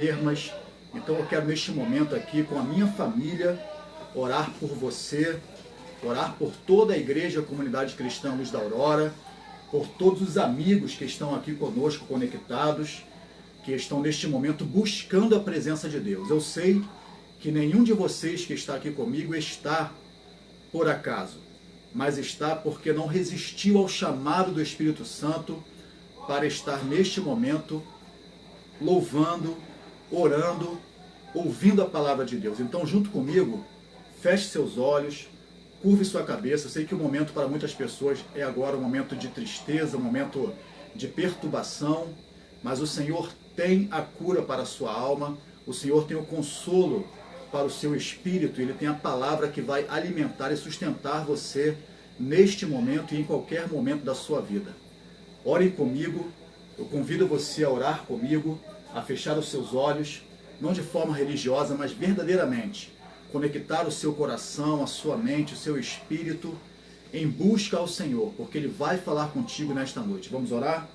enfermas. Então eu quero neste momento aqui com a minha família orar por você, orar por toda a igreja, a comunidade cristã Luz da Aurora, por todos os amigos que estão aqui conosco conectados, que estão neste momento buscando a presença de Deus. Eu sei que nenhum de vocês que está aqui comigo está por acaso, mas está porque não resistiu ao chamado do Espírito Santo para estar neste momento louvando, orando, ouvindo a palavra de Deus. Então, junto comigo, feche seus olhos, curve sua cabeça. Eu sei que o momento para muitas pessoas é agora um momento de tristeza, um momento de perturbação, mas o Senhor tem a cura para a sua alma, o Senhor tem o consolo para o seu espírito, Ele tem a palavra que vai alimentar e sustentar você neste momento e em qualquer momento da sua vida. Orem comigo, eu convido você a orar comigo, a fechar os seus olhos, não de forma religiosa, mas verdadeiramente, conectar o seu coração, a sua mente, o seu espírito, em busca ao Senhor, porque Ele vai falar contigo nesta noite. Vamos orar?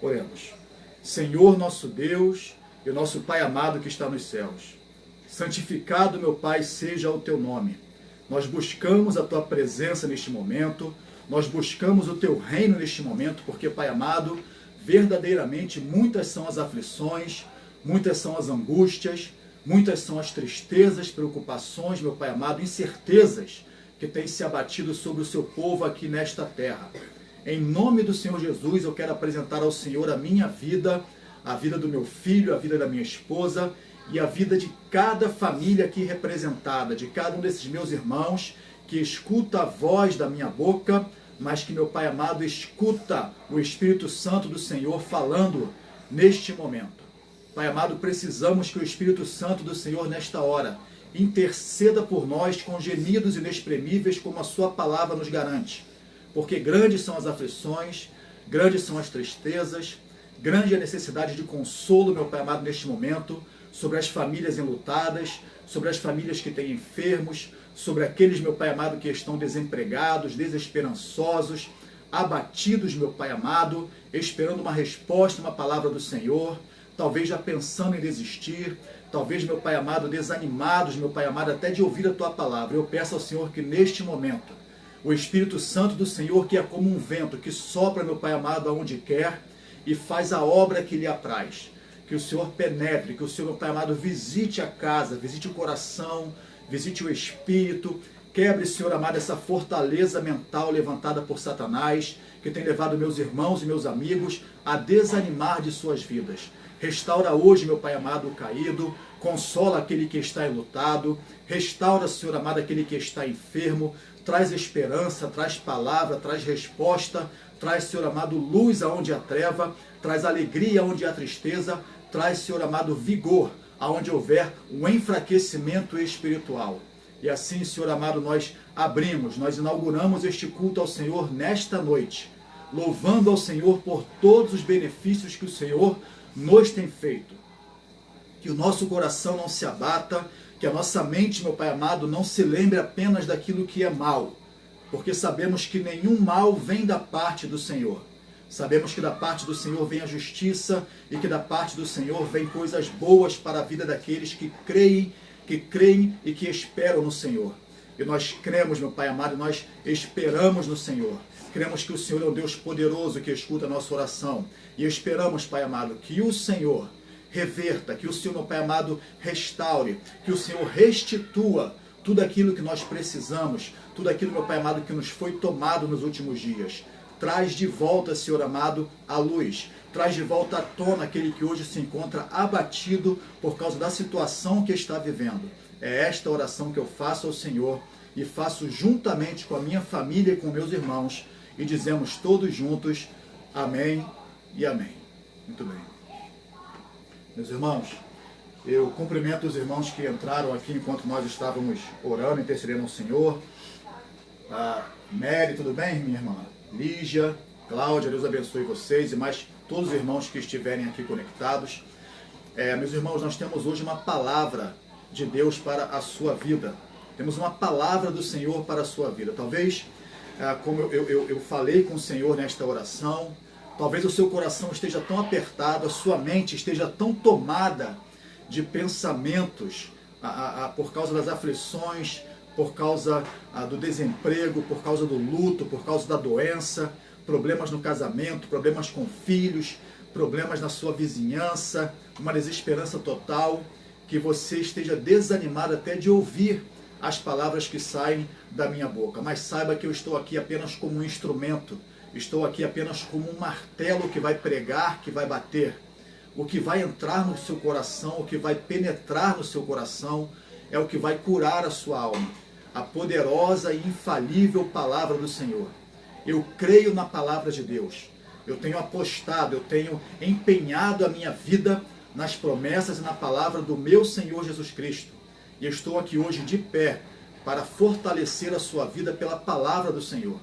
Oremos. Senhor nosso Deus e o nosso Pai amado que está nos céus, santificado, meu Pai, seja o Teu nome. Nós buscamos a Tua presença neste momento, nós buscamos o Teu reino neste momento, porque, Pai amado, verdadeiramente muitas são as aflições, muitas são as angústias, muitas são as tristezas, preocupações, meu Pai amado, incertezas que têm se abatido sobre o Seu povo aqui nesta terra. Em nome do Senhor Jesus, eu quero apresentar ao Senhor a minha vida, a vida do meu filho, a vida da minha esposa e a vida de cada família aqui representada, de cada um desses meus irmãos que escuta a voz da minha boca, mas que, meu Pai amado, escuta o Espírito Santo do Senhor falando neste momento. Pai amado, precisamos que o Espírito Santo do Senhor, nesta hora, interceda por nós com gemidos inexprimíveis, como a sua palavra nos garante. Porque grandes são as aflições, grandes são as tristezas, grande é a necessidade de consolo, meu Pai amado, neste momento, sobre as famílias enlutadas, sobre as famílias que têm enfermos, sobre aqueles, meu Pai amado, que estão desempregados, desesperançosos, abatidos, meu Pai amado, esperando uma resposta, uma palavra do Senhor, talvez já pensando em desistir, talvez, meu Pai amado, desanimados, meu Pai amado, até de ouvir a Tua palavra. Eu peço ao Senhor que neste momento, o Espírito Santo do Senhor, que é como um vento, que sopra, meu Pai amado, aonde quer e faz a obra que lhe apraz. Que o Senhor penetre, que o Senhor, meu Pai amado, visite a casa, visite o coração, visite o espírito, quebre, Senhor amado, essa fortaleza mental levantada por Satanás, que tem levado meus irmãos e meus amigos a desanimar de suas vidas. Restaura hoje, meu Pai amado, o caído, consola aquele que está enlutado, restaura, Senhor amado, aquele que está enfermo, traz esperança, traz palavra, traz resposta, traz, Senhor amado, luz aonde há treva, traz alegria onde há tristeza, traz, Senhor amado, vigor aonde houver um enfraquecimento espiritual. E assim, Senhor amado, nós inauguramos este culto ao Senhor nesta noite, louvando ao Senhor por todos os benefícios que o Senhor nos tem feito. Que o nosso coração não se abata, que a nossa mente, meu Pai amado, não se lembre apenas daquilo que é mal, porque sabemos que nenhum mal vem da parte do Senhor. Sabemos que da parte do Senhor vem a justiça e que da parte do Senhor vem coisas boas para a vida daqueles que creem e que esperam no Senhor. E nós cremos, meu Pai amado, nós esperamos no Senhor. Cremos que o Senhor é um Deus poderoso que escuta a nossa oração. E esperamos, Pai amado, que o Senhor reverta, que o Senhor, meu Pai amado, restaure, que o Senhor restitua tudo aquilo que nós precisamos, tudo aquilo, meu Pai amado, que nos foi tomado nos últimos dias. Traz de volta, Senhor amado, a luz. Traz de volta à tona aquele que hoje se encontra abatido por causa da situação que está vivendo. É esta oração que eu faço ao Senhor e faço juntamente com a minha família e com meus irmãos e dizemos todos juntos, amém e amém. Muito bem. Meus irmãos, eu cumprimento os irmãos que entraram aqui enquanto nós estávamos orando, intercedendo ao Senhor. Mary, tudo bem, minha irmã? Lígia, Cláudia, Deus abençoe vocês e mais todos os irmãos que estiverem aqui conectados. Meus irmãos, nós temos hoje uma palavra de Deus para a sua vida. Temos uma palavra do Senhor para a sua vida. Talvez, como eu falei com o Senhor nesta oração, talvez o seu coração esteja tão apertado, a sua mente esteja tão tomada de pensamentos por causa das aflições, por causa do desemprego, por causa do luto, por causa da doença, problemas no casamento, problemas com filhos, problemas na sua vizinhança, uma desesperança total, que você esteja desanimado até de ouvir as palavras que saem da minha boca. Mas saiba que eu estou aqui apenas como um instrumento, estou aqui apenas como um martelo que vai pregar, que vai bater. O que vai entrar no seu coração, o que vai penetrar no seu coração, é o que vai curar a sua alma. A poderosa e infalível palavra do Senhor. Eu creio na palavra de Deus. Eu tenho apostado, eu tenho empenhado a minha vida nas promessas e na palavra do meu Senhor Jesus Cristo. E estou aqui hoje de pé para fortalecer a sua vida pela palavra do Senhor.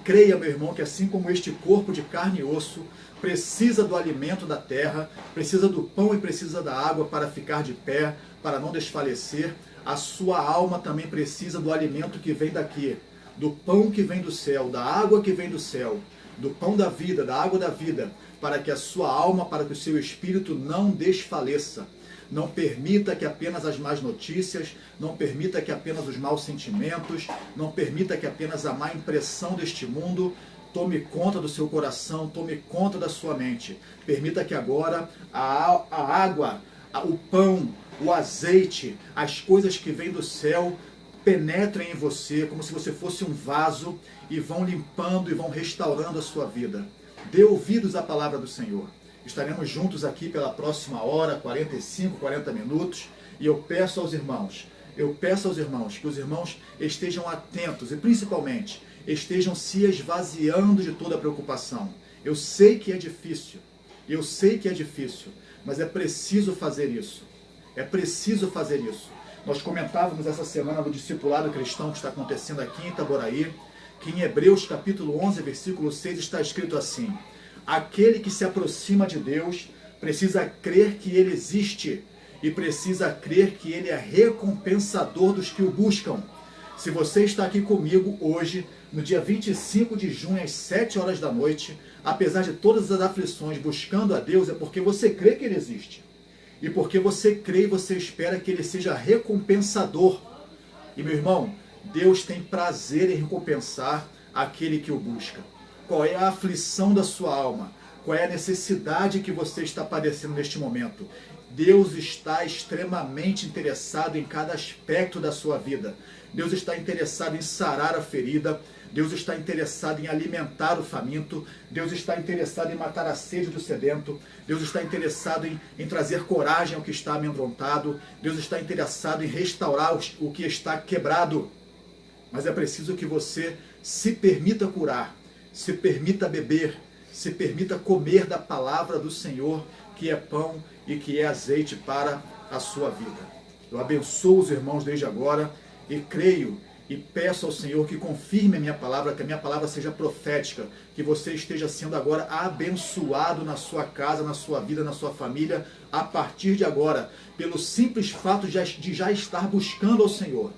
Creia, meu irmão, que assim como este corpo de carne e osso precisa do alimento da terra, precisa do pão e precisa da água para ficar de pé, para não desfalecer, a sua alma também precisa do alimento que vem daqui, do pão que vem do céu, da água que vem do céu, do pão da vida, da água da vida, para que a sua alma, para que o seu espírito não desfaleça. Não permita que apenas as más notícias, não permita que apenas os maus sentimentos, não permita que apenas a má impressão deste mundo tome conta do seu coração, tome conta da sua mente. Permita que agora a água, o pão, o azeite, as coisas que vêm do céu penetrem em você como se você fosse um vaso e vão limpando e vão restaurando a sua vida. Dê ouvidos à palavra do Senhor. Estaremos juntos aqui pela próxima hora, 45, 40 minutos, e eu peço aos irmãos que os irmãos estejam atentos e principalmente estejam se esvaziando de toda preocupação. Eu sei que é difícil, mas é preciso fazer isso. É preciso fazer isso. Nós comentávamos essa semana no discipulado cristão que está acontecendo aqui em Itaboraí, que em Hebreus capítulo 11, versículo 6 está escrito assim: aquele que se aproxima de Deus precisa crer que Ele existe e precisa crer que Ele é recompensador dos que o buscam. Se você está aqui comigo hoje, no dia 25 de junho, às 7 horas da noite, apesar de todas as aflições, buscando a Deus, é porque você crê que Ele existe. E porque você crê e você espera que Ele seja recompensador. E meu irmão, Deus tem prazer em recompensar aquele que o busca. Qual é a aflição da sua alma? Qual é a necessidade que você está padecendo neste momento? Deus está extremamente interessado em cada aspecto da sua vida. Deus está interessado em sarar a ferida. Deus está interessado em alimentar o faminto. Deus está interessado em matar a sede do sedento. Deus está interessado em trazer coragem ao que está amedrontado. Deus está interessado em restaurar o que está quebrado. Mas é preciso que você se permita curar, se permita beber, se permita comer da palavra do Senhor, que é pão e que é azeite para a sua vida. Eu abençoo os irmãos desde agora e creio e peço ao Senhor que confirme a minha palavra, que a minha palavra seja profética, que você esteja sendo agora abençoado na sua casa, na sua vida, na sua família, a partir de agora, pelo simples fato de já estar buscando ao Senhor.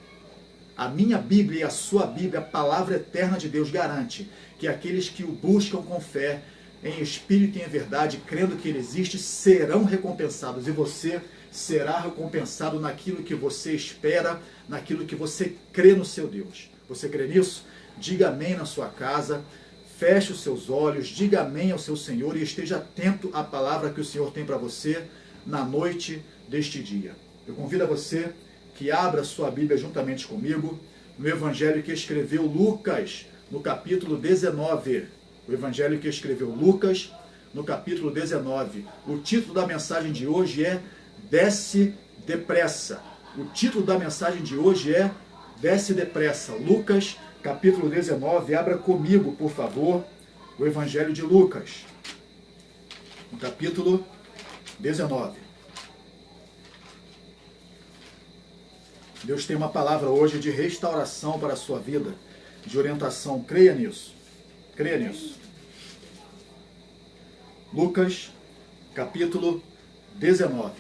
A minha Bíblia e a sua Bíblia, a palavra eterna de Deus, garante que aqueles que o buscam com fé, em espírito e em verdade, crendo que Ele existe, serão recompensados. E você será recompensado naquilo que você espera, naquilo que você crê no seu Deus. Você crê nisso? Diga amém na sua casa, feche os seus olhos, diga amém ao seu Senhor e esteja atento à palavra que o Senhor tem para você na noite deste dia. Eu convido a você que abra sua Bíblia juntamente comigo no Evangelho que escreveu Lucas, no capítulo 19. O Evangelho que escreveu Lucas, no capítulo 19. O título da mensagem de hoje é Desce Depressa. O título da mensagem de hoje é Desce Depressa. Lucas, capítulo 19. Abra comigo, por favor, o Evangelho de Lucas, no capítulo 19. Deus tem uma palavra hoje de restauração para a sua vida, de orientação. Creia nisso. Creia nisso. Lucas, capítulo 19.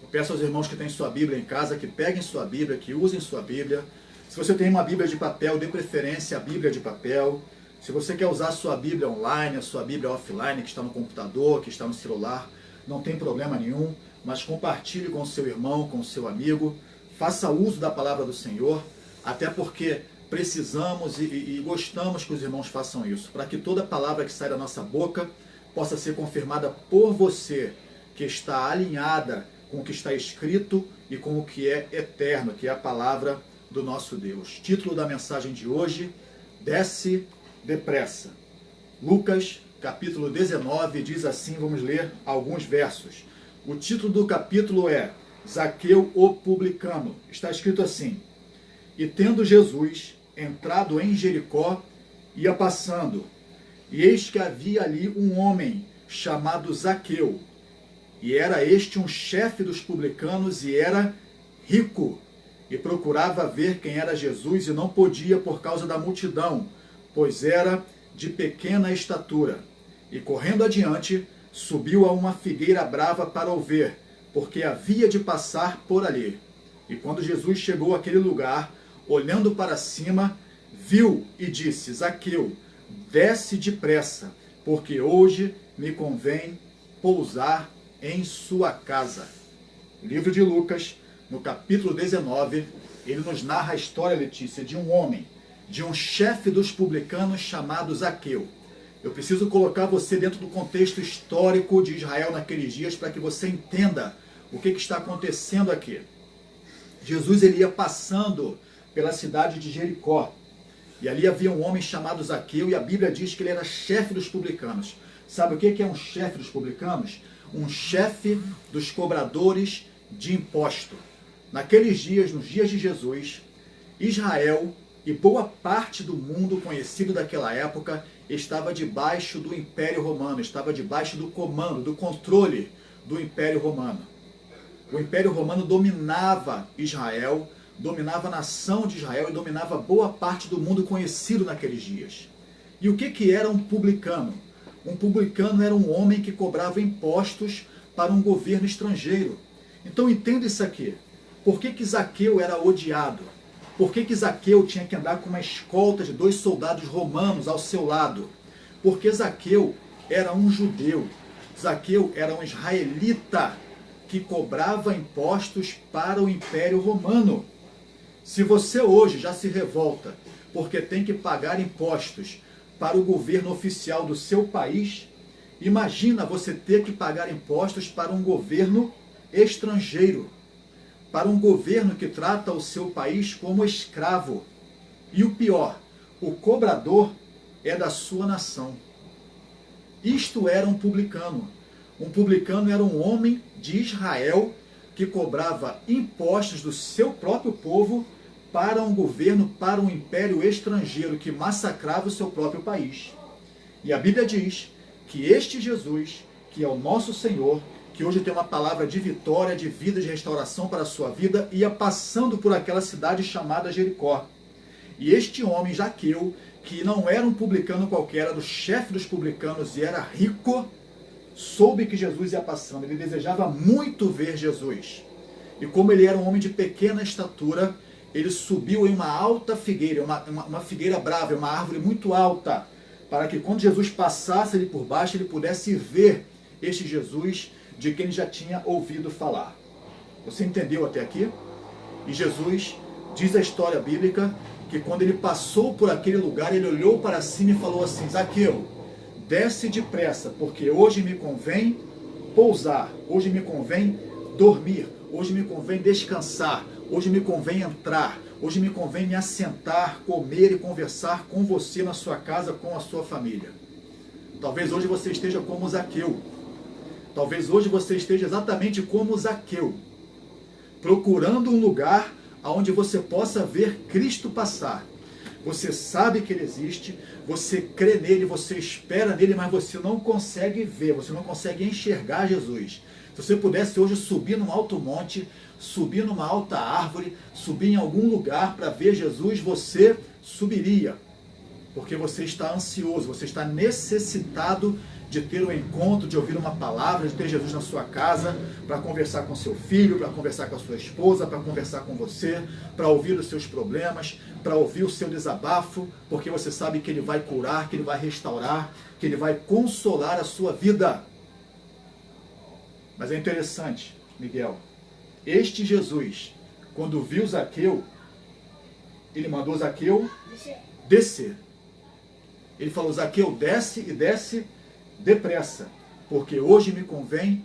Eu peço aos irmãos que têm sua Bíblia em casa, que peguem sua Bíblia, que usem sua Bíblia. Se você tem uma Bíblia de papel, dê preferência à Bíblia de papel. Se você quer usar a sua Bíblia online, a sua Bíblia offline, que está no computador, que está no celular, não tem problema nenhum. mas compartilhe com o seu irmão, com o seu amigo, faça uso da palavra do Senhor, até porque precisamos e gostamos que os irmãos façam isso, para que toda palavra que sai da nossa boca possa ser confirmada por você, que está alinhada com o que está escrito e com o que é eterno, que é a palavra do nosso Deus. Título da mensagem de hoje: Desce depressa. Lucas, capítulo 19, diz assim, vamos ler alguns versos. O título do capítulo é Zaqueu, o publicano. Está escrito assim: E tendo Jesus entrado em Jericó, ia passando, e eis que havia ali um homem chamado Zaqueu, e era este um chefe dos publicanos, e era rico, e procurava ver quem era Jesus, e não podia por causa da multidão, pois era de pequena estatura. E correndo adiante, subiu a uma figueira brava para o ver, porque havia de passar por ali. E quando Jesus chegou àquele lugar, olhando para cima, viu e disse: Zaqueu, desce depressa, porque hoje me convém pousar em sua casa. O livro de Lucas, no capítulo 19, ele nos narra a história, Letícia, de um homem, de um chefe dos publicanos chamado Zaqueu. Eu preciso colocar você dentro do contexto histórico de Israel naqueles dias para que você entenda o que está acontecendo aqui. Jesus ele ia passando pela cidade de Jericó, e ali havia um homem chamado Zaqueu, e a Bíblia diz que ele era chefe dos publicanos. Sabe o que é um chefe dos publicanos? Um chefe dos cobradores de imposto. Naqueles dias, nos dias de Jesus, Israel e boa parte do mundo conhecido daquela época estava debaixo do Império Romano, estava debaixo do comando, do controle do Império Romano. O Império Romano dominava Israel, dominava a nação de Israel e dominava boa parte do mundo conhecido naqueles dias. E o que era um publicano? Um publicano era um homem que cobrava impostos para um governo estrangeiro. Então entenda isso aqui. Por que Zaqueu era odiado? Por que Zaqueu tinha que andar com uma escolta de 2 soldados romanos ao seu lado? Porque Zaqueu era um judeu. Zaqueu era um israelita que cobrava impostos para o Império Romano. Se você hoje já se revolta porque tem que pagar impostos para o governo oficial do seu país, imagina você ter que pagar impostos para um governo estrangeiro, para um governo que trata o seu país como escravo. E o pior, o cobrador é da sua nação. Isto era um publicano. Um publicano era um homem de Israel que cobrava impostos do seu próprio povo para um governo, para um império estrangeiro que massacrava o seu próprio país. E a Bíblia diz que este Jesus, que é o nosso Senhor, que hoje tem uma palavra de vitória, de vida, de restauração para a sua vida, ia passando por aquela cidade chamada Jericó. E este homem, Zaqueu, que não era um publicano qualquer, era do chefe dos publicanos e era rico, soube que Jesus ia passando. Ele desejava muito ver Jesus. E como ele era um homem de pequena estatura, ele subiu em uma alta figueira, uma figueira brava, uma árvore muito alta, para que quando Jesus passasse ali por baixo, ele pudesse ver este Jesus de quem ele já tinha ouvido falar. Você entendeu até aqui? E Jesus, diz a história bíblica, que quando ele passou por aquele lugar, ele olhou para cima e falou assim: Zaqueu, desce depressa, porque hoje me convém pousar, hoje me convém dormir, hoje me convém descansar, hoje me convém entrar, hoje me convém me assentar, comer e conversar com você na sua casa, com a sua família. Talvez hoje você esteja como Zaqueu. Talvez hoje você esteja exatamente como Zaqueu, procurando um lugar onde você possa ver Cristo passar. Você sabe que Ele existe, você crê nele, você espera nele, mas você não consegue ver, você não consegue enxergar Jesus. Se você pudesse hoje subir num alto monte, subir numa alta árvore, subir em algum lugar para ver Jesus, você subiria. Porque você está ansioso, você está necessitado de ter um encontro, de ouvir uma palavra, de ter Jesus na sua casa, para conversar com seu filho, para conversar com a sua esposa, para conversar com você, para ouvir os seus problemas, para ouvir o seu desabafo, porque você sabe que Ele vai curar, que Ele vai restaurar, que Ele vai consolar a sua vida. Mas é interessante, Miguel, este Jesus, quando viu Zaqueu, ele mandou Zaqueu descer. Ele falou, Zaqueu, desce e desce depressa, porque hoje me convém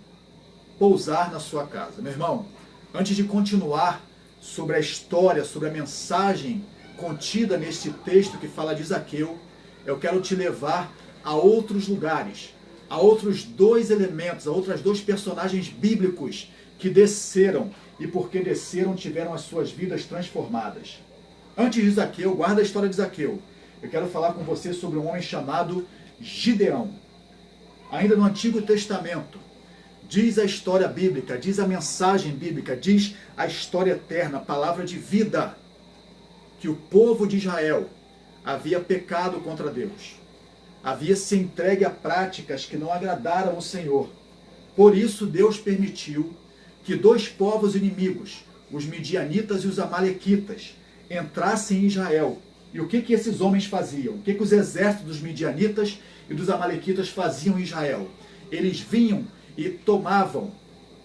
pousar na sua casa. Meu irmão, antes de continuar sobre a história, sobre a mensagem contida neste texto que fala de Zaqueu, eu quero te levar a outros lugares, a outros dois elementos, a outros dois personagens bíblicos que desceram e porque desceram tiveram as suas vidas transformadas. Antes de Zaqueu, guarda a história de Zaqueu. Eu quero falar com você sobre um homem chamado Gideão. Ainda no Antigo Testamento, diz a história bíblica, diz a mensagem bíblica, diz a história eterna, a palavra de vida, que o povo de Israel havia pecado contra Deus, havia se entregue a práticas que não agradaram ao Senhor. Por isso Deus permitiu que dois povos inimigos, os midianitas e os amalequitas, entrassem em Israel. E o que esses homens faziam? O que os exércitos dos midianitas e dos amalequitas faziam em Israel? Eles vinham e tomavam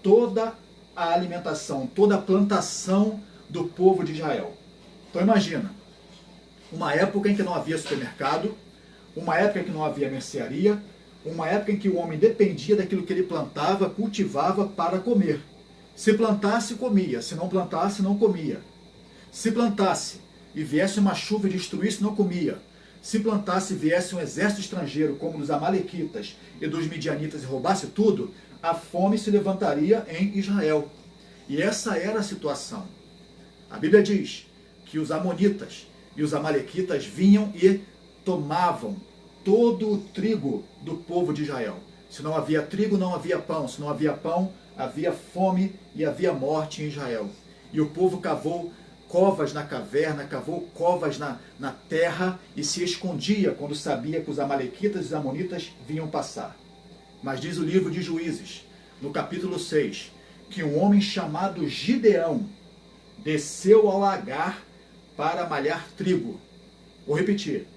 toda a alimentação, toda a plantação do povo de Israel. Então imagina, uma época em que não havia supermercado, uma época em que não havia mercearia, uma época em que o homem dependia daquilo que ele plantava, cultivava para comer. Se plantasse, comia. Se não plantasse, não comia. Se plantasse e viesse uma chuva e destruísse, não comia. Se plantasse e viesse um exército estrangeiro, como dos amalequitas e dos midianitas, e roubasse tudo, a fome se levantaria em Israel. E essa era a situação. A Bíblia diz que os amonitas e os amalequitas vinham e tomavam todo o trigo do povo de Israel. Se não havia trigo, não havia pão. Se não havia pão, havia fome e havia morte em Israel. E o povo cavou covas na caverna, cavou covas na terra e se escondia quando sabia que os amalequitas e os amonitas vinham passar. Mas diz o livro de Juízes, no capítulo 6, que um homem chamado Gideão desceu ao lagar para malhar trigo. Vou repetir.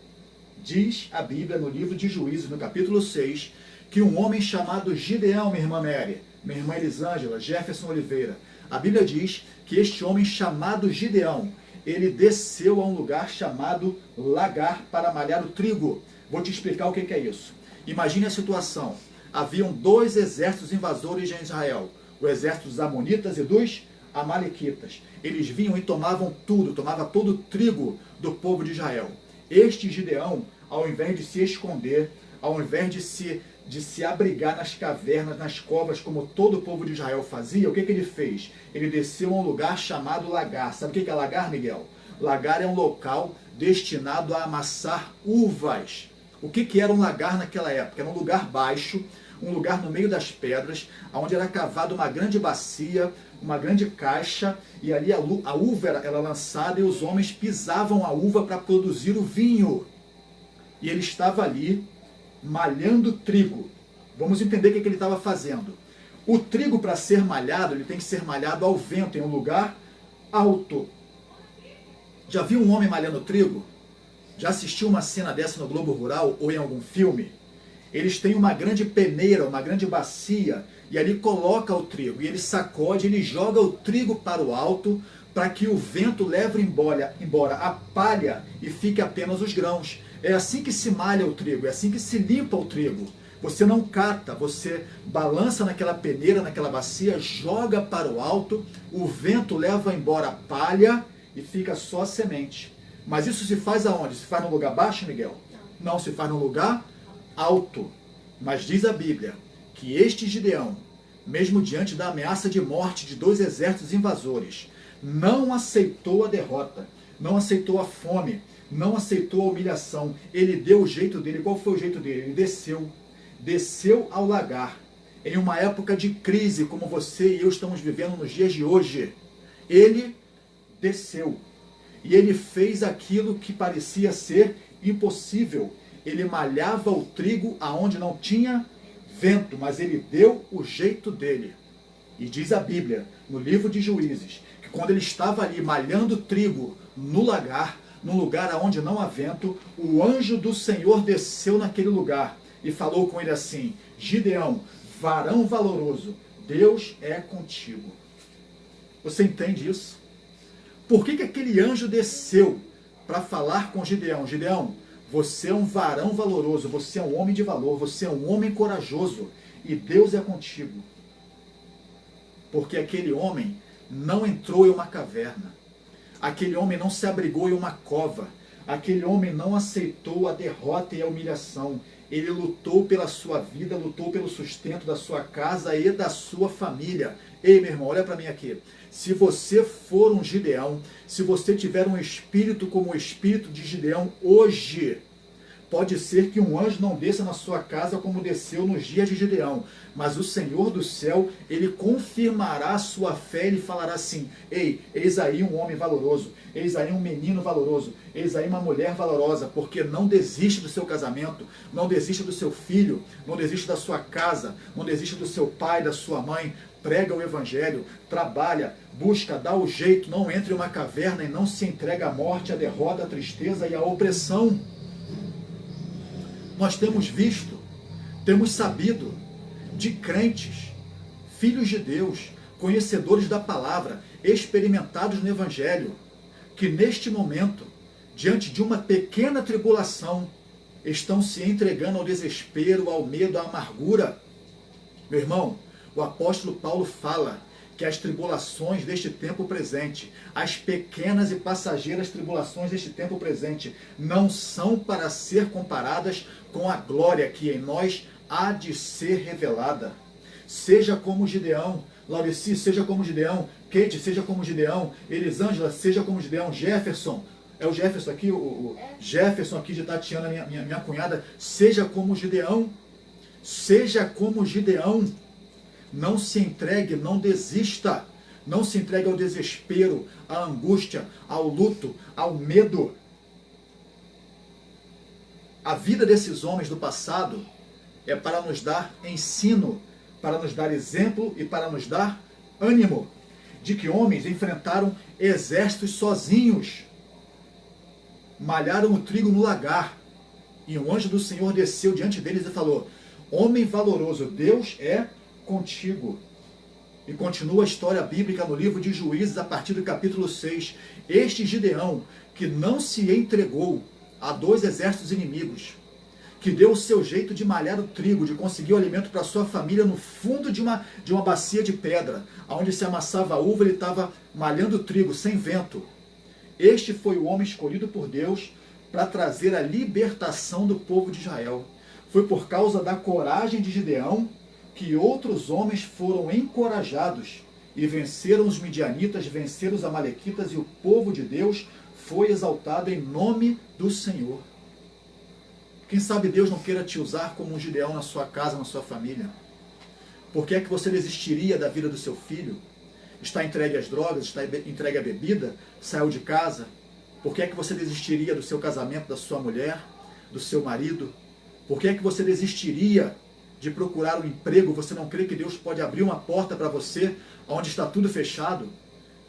Diz a Bíblia no livro de Juízes, no capítulo 6, que um homem chamado Gideão, minha irmã Mary, minha irmã Elisângela, Jefferson Oliveira, a Bíblia diz que este homem chamado Gideão, ele desceu a um lugar chamado lagar para malhar o trigo. Vou te explicar o que é isso. Imagine a situação. Haviam dois exércitos invasores em Israel, o exército dos amonitas e dos amalequitas. Eles vinham e tomavam tudo, tomavam todo o trigo do povo de Israel. Este Gideão, ao invés de se esconder, ao invés de se abrigar nas cavernas, nas covas, como todo o povo de Israel fazia, o que ele fez? Ele desceu a um lugar chamado lagar. Sabe o que é lagar, Miguel? Lagar é um local destinado a amassar uvas. O que era um lagar naquela época? Era um lugar baixo, um lugar no meio das pedras, onde era cavada uma grande bacia, uma grande caixa, e ali a uva era lançada e os homens pisavam a uva para produzir o vinho. E ele estava ali malhando trigo. Vamos entender o que ele estava fazendo. O trigo, para ser malhado, ele tem que ser malhado ao vento, em um lugar alto. Já viu um homem malhando trigo? Já assistiu uma cena dessa no Globo Rural ou em algum filme? Eles têm uma grande peneira, uma grande bacia, e ali coloca o trigo, e ele sacode, ele joga o trigo para o alto, para que o vento leve embora a palha e fique apenas os grãos. É assim que se malha o trigo, é assim que se limpa o trigo. Você não cata, você balança naquela peneira, naquela bacia, joga para o alto, o vento leva embora a palha e fica só a semente. Mas isso se faz aonde? Se faz num lugar baixo, Miguel? Não, se faz num lugar alto. Mas diz a Bíblia que este Gideão, mesmo diante da ameaça de morte de dois exércitos invasores, não aceitou a derrota, não aceitou a fome, não aceitou a humilhação. Ele deu o jeito dele. Qual foi o jeito dele? Ele desceu ao lagar, em uma época de crise, como você e eu estamos vivendo nos dias de hoje. Ele desceu, e ele fez aquilo que parecia ser impossível. Ele malhava o trigo aonde não tinha vento, mas ele deu o jeito dele. E diz a Bíblia, no livro de Juízes, que quando ele estava ali malhando trigo no lagar, num lugar onde não há vento, o anjo do Senhor desceu naquele lugar e falou com ele assim: Gideão, varão valoroso, Deus é contigo. Você entende isso? Por que aquele anjo desceu para falar com Gideão? Gideão, você é um varão valoroso, você é um homem de valor, você é um homem corajoso e Deus é contigo. Porque aquele homem não entrou em uma caverna, aquele homem não se abrigou em uma cova, aquele homem não aceitou a derrota e a humilhação. Ele lutou pela sua vida, lutou pelo sustento da sua casa e da sua família. Ei, meu irmão, olha para mim aqui. Se você for um Gideão, se você tiver um espírito como o espírito de Gideão hoje, pode ser que um anjo não desça na sua casa como desceu nos dias de Gideão, mas o Senhor do céu, ele confirmará a sua fé, ele falará assim: ei, eis aí um homem valoroso, eis aí um menino valoroso, eis aí uma mulher valorosa, porque não desiste do seu casamento, não desiste do seu filho, não desiste da sua casa, não desiste do seu pai, da sua mãe. Prega o evangelho, trabalha, busca, dá o jeito, não entre em uma caverna e não se entrega à morte, à derrota, à tristeza e à opressão. Nós temos visto, temos sabido de crentes, filhos de Deus, conhecedores da palavra, experimentados no evangelho, que neste momento, diante de uma pequena tribulação, estão se entregando ao desespero, ao medo, à amargura. Meu irmão, o apóstolo Paulo fala que as tribulações deste tempo presente, as pequenas e passageiras tribulações deste tempo presente, não são para ser comparadas com a glória que em nós há de ser revelada. Seja como Gideão, Laurici, seja como Gideão, Kate, seja como Gideão, Elisângela, seja como Gideão, Jefferson, é o Jefferson aqui, o Jefferson aqui de Tatiana, minha cunhada, seja como Gideão, seja como Gideão. Não se entregue, não desista, não se entregue ao desespero, à angústia, ao luto, ao medo. A vida desses homens do passado é para nos dar ensino, para nos dar exemplo e para nos dar ânimo, de que homens enfrentaram exércitos sozinhos, malharam o trigo no lagar, e um anjo do Senhor desceu diante deles e falou: homem valoroso, Deus é contigo. E continua a história bíblica no livro de Juízes, a partir do capítulo 6. Este Gideão, que não se entregou a dois exércitos inimigos, que deu o seu jeito de malhar o trigo, de conseguir o alimento para sua família no fundo de uma bacia de pedra, onde se amassava a uva, ele estava malhando o trigo sem vento. Este foi o homem escolhido por Deus para trazer a libertação do povo de Israel. Foi por causa da coragem de Gideão que outros homens foram encorajados e venceram os midianitas, venceram os amalequitas, e o povo de Deus foi exaltado em nome do Senhor. Quem sabe Deus não queira te usar como um Gideão na sua casa, na sua família. Por que é que você desistiria da vida do seu filho? Está entregue às drogas, está entregue à bebida, saiu de casa? Por que é que você desistiria do seu casamento, da sua mulher, do seu marido? Por que é que você desistiria de procurar um emprego? Você não crê que Deus pode abrir uma porta para você onde está tudo fechado?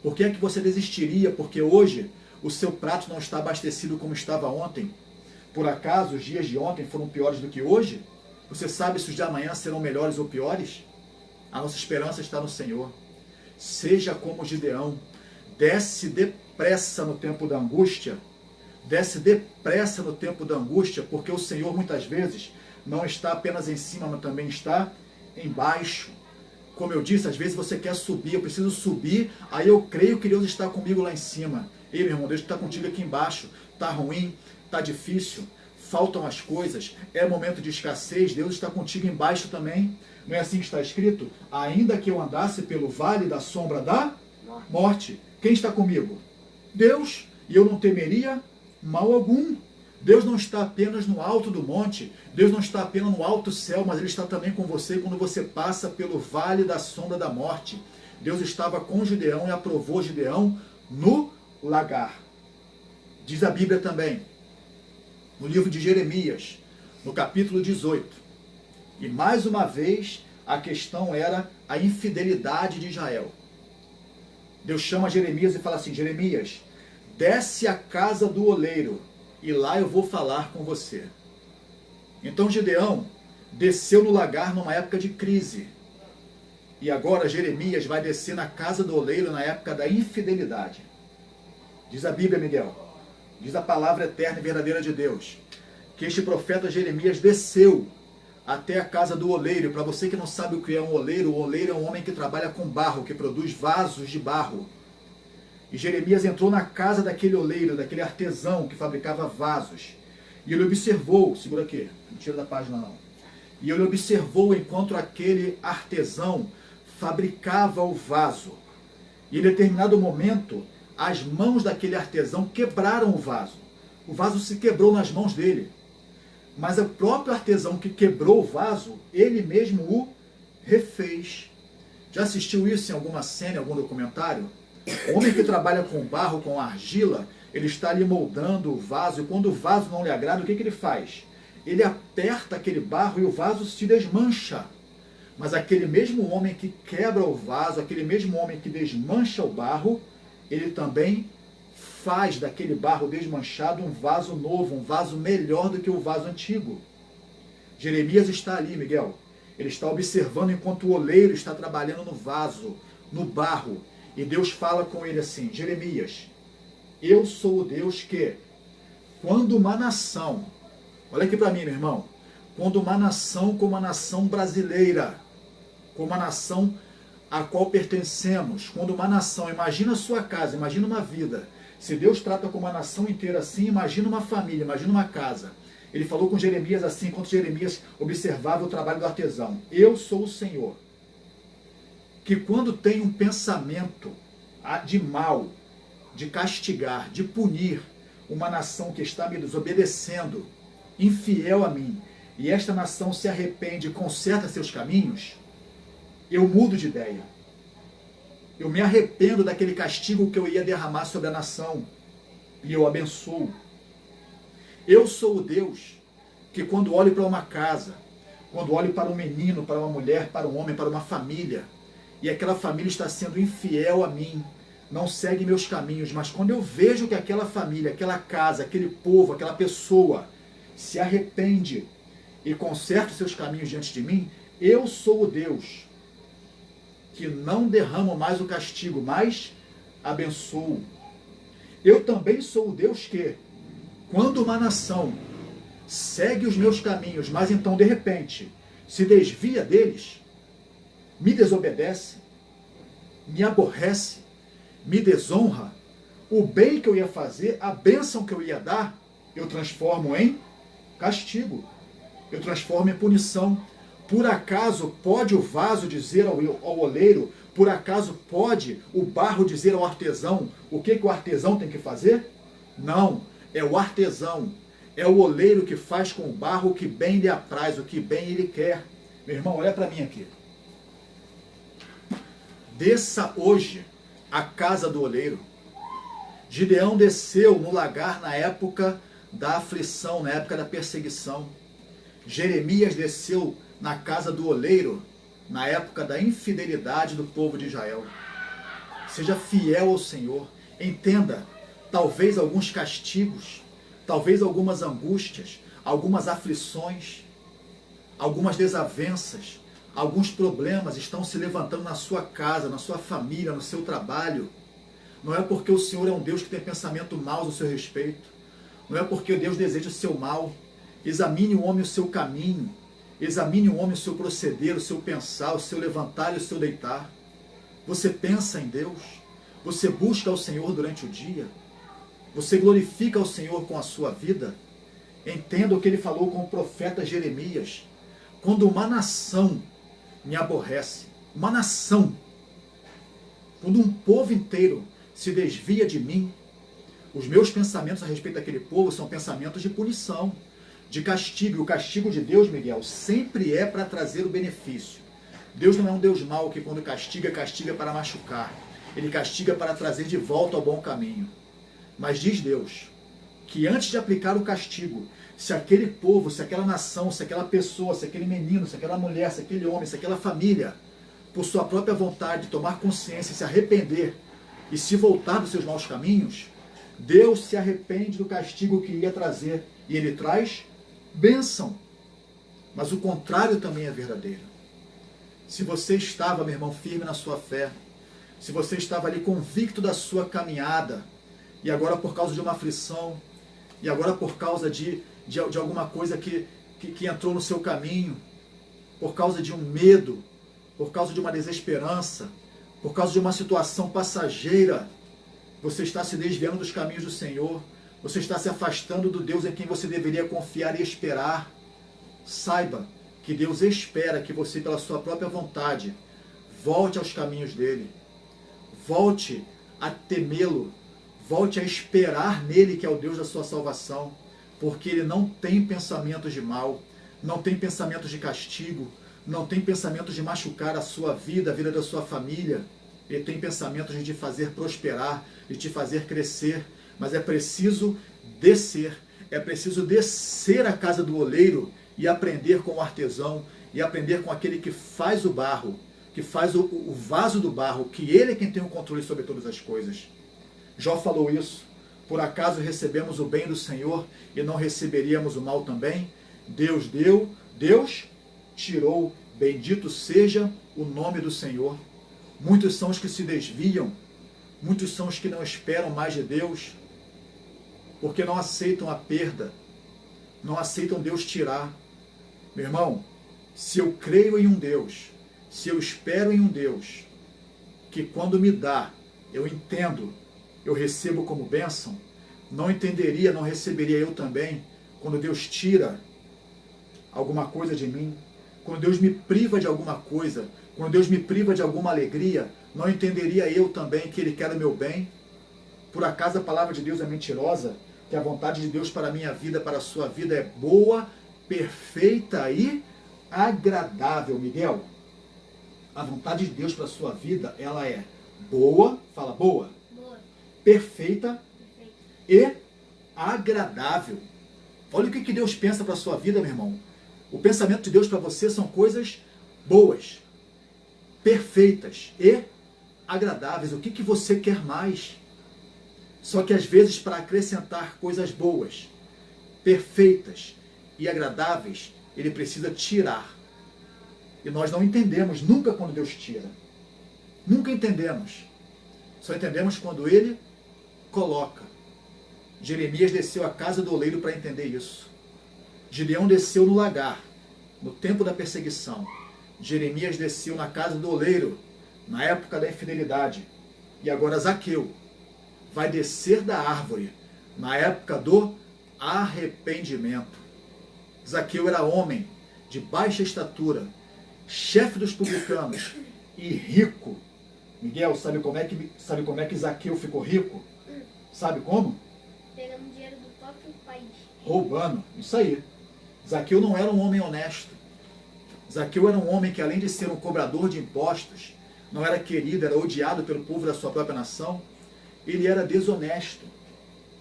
Por que é que você desistiria? Porque hoje o seu prato não está abastecido como estava ontem. Por acaso os dias de ontem foram piores do que hoje? Você sabe se os de amanhã serão melhores ou piores? A nossa esperança está no Senhor. Seja como Gideão, desce depressa no tempo da angústia, desce depressa no tempo da angústia, porque o Senhor muitas vezes não está apenas em cima, mas também está embaixo. Como eu disse, às vezes você quer subir, eu preciso subir, aí eu creio que Deus está comigo lá em cima. Ei, meu irmão, Deus está contigo aqui embaixo. Está ruim, está difícil, faltam as coisas, é momento de escassez, Deus está contigo embaixo também. Não é assim que está escrito? Ainda que eu andasse pelo vale da sombra da morte. Quem está comigo? Deus. E eu não temeria mal algum. Deus não está apenas no alto do monte, Deus não está apenas no alto céu, mas Ele está também com você quando você passa pelo vale da sombra da morte. Deus estava com Gideão e aprovou Gideão no lagar. Diz a Bíblia também, no livro de Jeremias, no capítulo 18. E mais uma vez, a questão era a infidelidade de Israel. Deus chama Jeremias e fala assim: Jeremias, desce à casa do oleiro, e lá eu vou falar com você. Então Gideão desceu no lagar numa época de crise. E agora Jeremias vai descer na casa do oleiro na época da infidelidade. Diz a Bíblia, Miguel, diz a palavra eterna e verdadeira de Deus, que este profeta Jeremias desceu até a casa do oleiro. Para você que não sabe o que é um oleiro, o oleiro é um homem que trabalha com barro, que produz vasos de barro. E Jeremias entrou na casa daquele oleiro, daquele artesão que fabricava vasos. E ele observou, segura aqui, não tira da página não. E ele observou enquanto aquele artesão fabricava o vaso. E em determinado momento, as mãos daquele artesão quebraram o vaso. O vaso se quebrou nas mãos dele. Mas o próprio artesão que quebrou o vaso, ele mesmo o refez. Já assistiu isso em alguma cena, em algum documentário? O homem que trabalha com barro, com argila, ele está ali moldando o vaso, e quando o vaso não lhe agrada, o que ele faz? Ele aperta aquele barro e o vaso se desmancha. Mas aquele mesmo homem que quebra o vaso, aquele mesmo homem que desmancha o barro, ele também faz daquele barro desmanchado um vaso novo, um vaso melhor do que o vaso antigo. Jeremias está ali, Miguel. Ele está observando enquanto o oleiro está trabalhando no vaso, no barro. E Deus fala com ele assim: Jeremias, eu sou o Deus que, quando uma nação, olha aqui para mim, meu irmão, quando uma nação como a nação brasileira, como a nação a qual pertencemos, quando uma nação, imagina a sua casa, imagina uma vida, se Deus trata com uma nação inteira assim, imagina uma família, imagina uma casa. Ele falou com Jeremias assim, enquanto Jeremias observava o trabalho do artesão: eu sou o Senhor, que quando tem um pensamento de mal, de castigar, de punir uma nação que está me desobedecendo, infiel a mim, e esta nação se arrepende e conserta seus caminhos, eu mudo de ideia. Eu me arrependo daquele castigo que eu ia derramar sobre a nação, e eu abençoo. Eu sou o Deus que, quando olho para uma casa, quando olho para um menino, para uma mulher, para um homem, para uma família, e aquela família está sendo infiel a mim, não segue meus caminhos, mas quando eu vejo que aquela família, aquela casa, aquele povo, aquela pessoa se arrepende e conserta os seus caminhos diante de mim, eu sou o Deus que não derramo mais o castigo, mas abençoo. Eu também sou o Deus que, quando uma nação segue os meus caminhos, mas então de repente se desvia deles, me desobedece, me aborrece, me desonra, o bem que eu ia fazer, a bênção que eu ia dar, eu transformo em castigo, eu transformo em punição. Por acaso pode o vaso dizer ao oleiro, por acaso pode o barro dizer ao artesão o que o artesão tem que fazer? Não, é o artesão, é o oleiro que faz com o barro o que bem lhe apraz, o que bem ele quer. Meu irmão, olha para mim aqui. Desça hoje à casa do oleiro. Gideão desceu no lagar na época da aflição, na época da perseguição. Jeremias desceu na casa do oleiro na época da infidelidade do povo de Israel. Seja fiel ao Senhor. Entenda, talvez alguns castigos, talvez algumas angústias, algumas aflições, algumas desavenças, alguns problemas estão se levantando na sua casa, na sua família, no seu trabalho. Não é porque o Senhor é um Deus que tem pensamento mau ao seu respeito. Não é porque Deus deseja o seu mal. Examine o homem o seu caminho. Examine o homem o seu proceder, o seu pensar, o seu levantar e o seu deitar. Você pensa em Deus? Você busca ao Senhor durante o dia? Você glorifica ao Senhor com a sua vida? Entenda o que ele falou com o profeta Jeremias. Quando uma nação me aborrece, uma nação, quando um povo inteiro se desvia de mim, os meus pensamentos a respeito daquele povo são pensamentos de punição, de castigo. E o castigo de Deus, Miguel, sempre é para trazer o benefício. Deus não é um Deus mau que quando castiga, castiga para machucar. Ele castiga para trazer de volta ao bom caminho. Mas diz Deus que antes de aplicar o castigo, se aquele povo, se aquela nação, se aquela pessoa, se aquele menino, se aquela mulher, se aquele homem, se aquela família, por sua própria vontade, tomar consciência, se arrepender e se voltar dos seus maus caminhos, Deus se arrepende do castigo que ia trazer e ele traz bênção. Mas o contrário também é verdadeiro. Se você estava, meu irmão, firme na sua fé, se você estava ali convicto da sua caminhada, e agora por causa de uma aflição, e agora por causa de alguma coisa que entrou no seu caminho, por causa de um medo, por causa de uma desesperança, por causa de uma situação passageira, você está se desviando dos caminhos do Senhor, você está se afastando do Deus em quem você deveria confiar e esperar. Saiba que Deus espera que você, pela sua própria vontade, volte aos caminhos dele, volte a temê-lo, volte a esperar nele, que é o Deus da sua salvação, porque ele não tem pensamentos de mal, não tem pensamentos de castigo, não tem pensamentos de machucar a sua vida, a vida da sua família. Ele tem pensamentos de te fazer prosperar, de te fazer crescer, mas é preciso descer a casa do oleiro e aprender com o artesão, e aprender com aquele que faz o barro, que faz o vaso do barro, que ele é quem tem o controle sobre todas as coisas. Jó falou isso: por acaso recebemos o bem do Senhor e não receberíamos o mal também? Deus deu, Deus tirou, bendito seja o nome do Senhor. Muitos são os que se desviam, muitos são os que não esperam mais de Deus, porque não aceitam a perda, não aceitam Deus tirar. Meu irmão, se eu creio em um Deus, se eu espero em um Deus, que quando me dá, eu entendo, eu recebo como bênção, não entenderia, não receberia eu também, quando Deus tira alguma coisa de mim, quando Deus me priva de alguma coisa, quando Deus me priva de alguma alegria, não entenderia eu também que Ele quer o meu bem? Por acaso a palavra de Deus é mentirosa? Que a vontade de Deus para a minha vida, para a sua vida é boa, perfeita e agradável. Miguel, a vontade de Deus para a sua vida, ela é boa, fala boa, perfeita e agradável. Olha o que Deus pensa para a sua vida, meu irmão. O pensamento de Deus para você são coisas boas, perfeitas e agradáveis. O que você quer mais? Só que às vezes, para acrescentar coisas boas, perfeitas e agradáveis, Ele precisa tirar. E nós não entendemos nunca quando Deus tira. Nunca entendemos. Só entendemos quando Ele coloca. Jeremias desceu à casa do oleiro para entender isso. Gideão desceu no lagar, no tempo da perseguição. Jeremias desceu na casa do oleiro, na época da infidelidade. E agora Zaqueu vai descer da árvore, na época do arrependimento. Zaqueu era homem de baixa estatura, chefe dos publicanos e rico. Miguel, sabe como é que Zaqueu ficou rico? Sabe como? Pegando dinheiro do próprio país. Roubando, isso aí. Zaqueu não era um homem honesto. Zaqueu era um homem que, além de ser um cobrador de impostos, não era querido, era odiado pelo povo da sua própria nação. Ele era desonesto.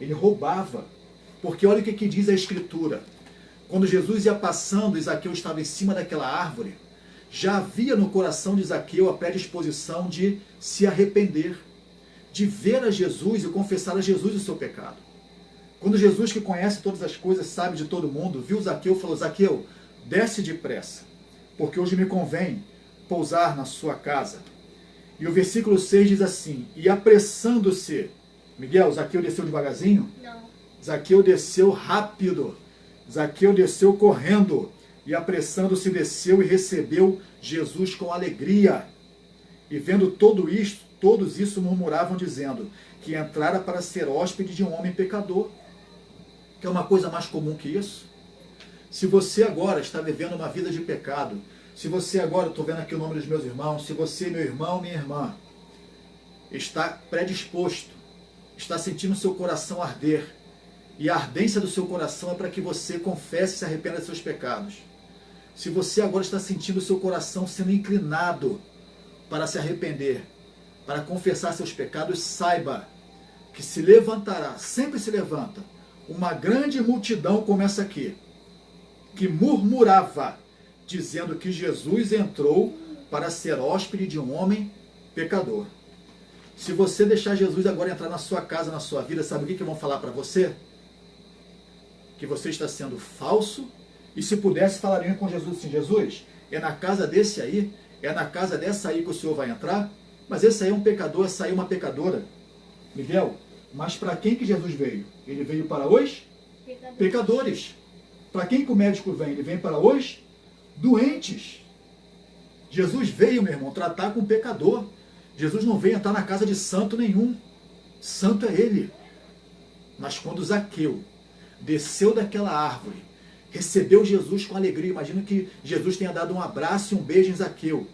Ele roubava. Porque olha o que diz a Escritura. Quando Jesus ia passando e Zaqueu estava em cima daquela árvore, já havia no coração de Zaqueu a predisposição de se arrepender, de ver a Jesus e confessar a Jesus o seu pecado. Quando Jesus, que conhece todas as coisas, sabe de todo mundo, viu Zaqueu, falou: Zaqueu, desce depressa, porque hoje me convém pousar na sua casa. E o versículo 6 diz assim: e apressando-se, Miguel, Zaqueu desceu devagarzinho? Não. Zaqueu desceu rápido, Zaqueu desceu correndo, e apressando-se desceu e recebeu Jesus com alegria. E vendo tudo isto, todos isso murmuravam, dizendo que entrara para ser hóspede de um homem pecador. Quer uma coisa mais comum que isso? Se você agora está vivendo uma vida de pecado, se você agora, estou vendo aqui o nome dos meus irmãos, se você, meu irmão, minha irmã, está predisposto, está sentindo seu coração arder, e a ardência do seu coração é para que você confesse e se arrependa dos seus pecados. Se você agora está sentindo seu coração sendo inclinado para se arrepender, para confessar seus pecados, saiba que se levantará, sempre se levanta, uma grande multidão como essa aqui, que murmurava, dizendo que Jesus entrou para ser hóspede de um homem pecador. Se você deixar Jesus agora entrar na sua casa, na sua vida, sabe o que vão falar para você? Que você está sendo falso, e se pudesse falariam com Jesus assim: Jesus, é na casa desse aí, É na casa dessa aí que o Senhor vai entrar? Mas esse aí é um pecador, essa aí é uma pecadora. Miguel, mas para quem que Jesus veio? Ele veio para os pecadores. Para quem que o médico vem? Ele vem para os doentes. Jesus veio, meu irmão, tratar com o pecador. Jesus não veio entrar na casa de santo nenhum. Santo é ele. Mas quando Zaqueu desceu daquela árvore, recebeu Jesus com alegria, imagina que Jesus tenha dado um abraço e um beijo em Zaqueu.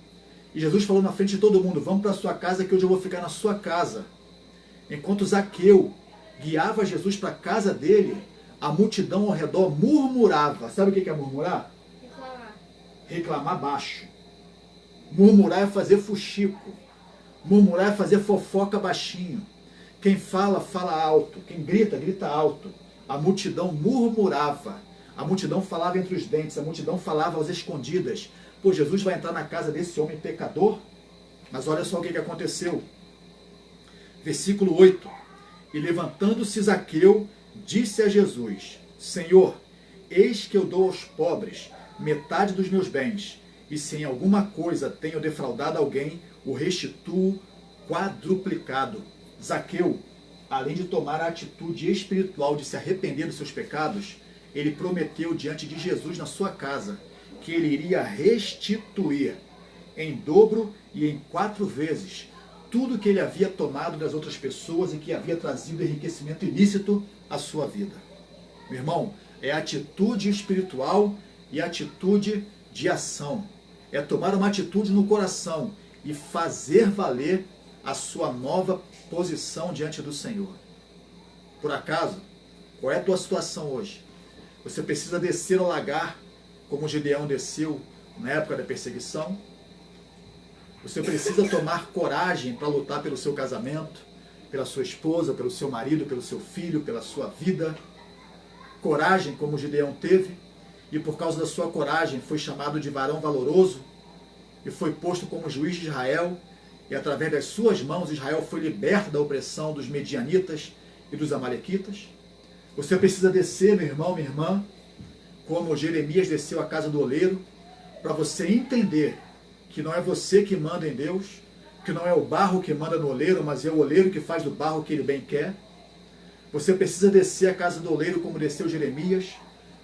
E Jesus falou na frente de todo mundo, vamos para a sua casa que hoje eu vou ficar na sua casa. Enquanto Zaqueu guiava Jesus para a casa dele, a multidão ao redor murmurava. Sabe o que é murmurar? Reclamar. Reclamar baixo. Murmurar é fazer fuxico. Murmurar é fazer fofoca baixinho. Quem fala, fala alto. Quem grita, grita alto. A multidão murmurava. A multidão falava entre os dentes. A multidão falava às escondidas. Pô, Jesus vai entrar na casa desse homem pecador? Mas olha só o que aconteceu. Versículo 8. E levantando-se Zaqueu, disse a Jesus, Senhor, eis que eu dou aos pobres metade dos meus bens, e se em alguma coisa tenho defraudado alguém, o restituo quadruplicado. Zaqueu, além de tomar a atitude espiritual de se arrepender dos seus pecados, ele prometeu diante de Jesus na sua casa que ele iria restituir em dobro e em 4 vezes tudo que ele havia tomado das outras pessoas e que havia trazido enriquecimento ilícito à sua vida. Meu irmão, é atitude espiritual e atitude de ação. É tomar uma atitude no coração e fazer valer a sua nova posição diante do Senhor. Por acaso, qual é a tua situação hoje? Você precisa descer ao lagar, como Gideão desceu na época da perseguição? Você precisa tomar coragem para lutar pelo seu casamento, pela sua esposa, pelo seu marido, pelo seu filho, pela sua vida. Coragem como Gideão teve, e por causa da sua coragem foi chamado de varão valoroso e foi posto como juiz de Israel, e através das suas mãos Israel foi liberto da opressão dos medianitas e dos amalequitas. Você precisa descer, meu irmão, minha irmã, como Jeremias desceu à casa do oleiro, para você entender que não é você que manda em Deus, que não é o barro que manda no oleiro, mas é o oleiro que faz do barro o que ele bem quer. Você precisa descer à casa do oleiro como desceu Jeremias,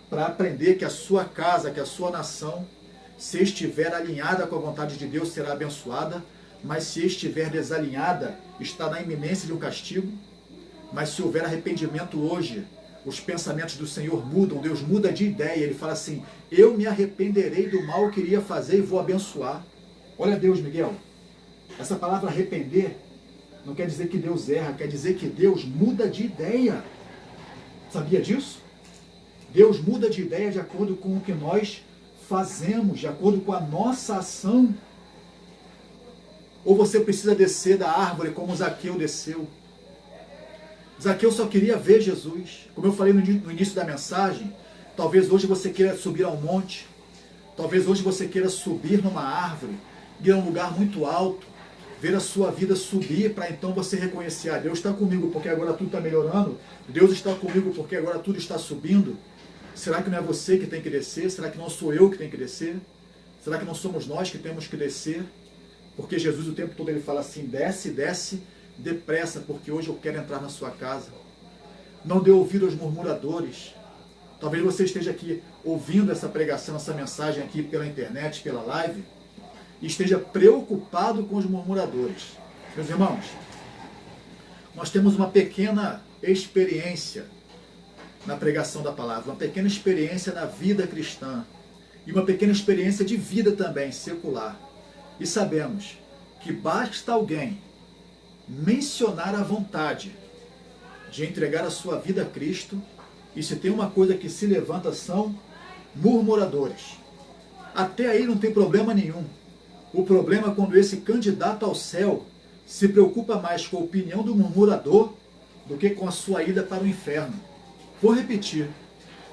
para aprender que a sua casa, que a sua nação, se estiver alinhada com a vontade de Deus, será abençoada, mas se estiver desalinhada, está na iminência de um castigo. Mas se houver arrependimento hoje, os pensamentos do Senhor mudam, Deus muda de ideia, Ele fala assim, eu me arrependerei do mal que iria fazer e vou abençoar. Olha Deus, Miguel, essa palavra arrepender não quer dizer que Deus erra, quer dizer que Deus muda de ideia. Sabia disso? Deus muda de ideia de acordo com o que nós fazemos, de acordo com a nossa ação. Ou você precisa descer da árvore como Zaqueu desceu. Zaqueu só queria ver Jesus. Como eu falei no início da mensagem, talvez hoje você queira subir ao monte, talvez hoje você queira subir numa árvore, ir a um lugar muito alto, ver a sua vida subir para então você reconhecer, Deus está comigo porque agora tudo está melhorando, Deus está comigo porque agora tudo está subindo. Será que não é você que tem que descer? Será que não sou eu que tenho que descer? Será que não somos nós que temos que descer? Porque Jesus o tempo todo ele fala assim, desce, desce, depressa, porque hoje eu quero entrar na sua casa. Não dê ouvido aos murmuradores. Talvez você esteja aqui ouvindo essa pregação, essa mensagem aqui pela internet, pela live, e esteja preocupado com os murmuradores. Meus irmãos, nós temos uma pequena experiência na pregação da palavra, uma pequena experiência na vida cristã, e uma pequena experiência de vida também, secular. E sabemos que basta alguém mencionar a vontade de entregar a sua vida a Cristo, e se tem uma coisa que se levanta são murmuradores. Até aí não tem problema nenhum. O problema é quando esse candidato ao céu se preocupa mais com a opinião do murmurador do que com a sua ida para o inferno. Vou repetir.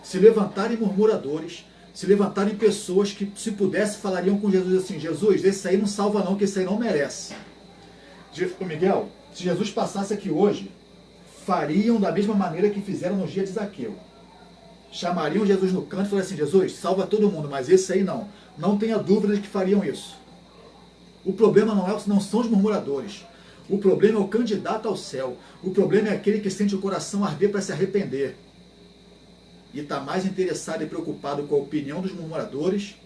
Se levantarem murmuradores, se levantarem pessoas que, se pudesse, falariam com Jesus assim, Jesus, esse aí não salva não, que esse aí não merece. Miguel, se Jesus passasse aqui hoje, fariam da mesma maneira que fizeram no dia de Zaqueu. Chamariam Jesus no canto e falariam assim, Jesus, salva todo mundo, mas esse aí não. Não tenha dúvida de que fariam isso. O problema não são os murmuradores. O problema é o candidato ao céu. O problema é aquele que sente o coração arder para se arrepender. E está mais interessado e preocupado com a opinião dos murmuradores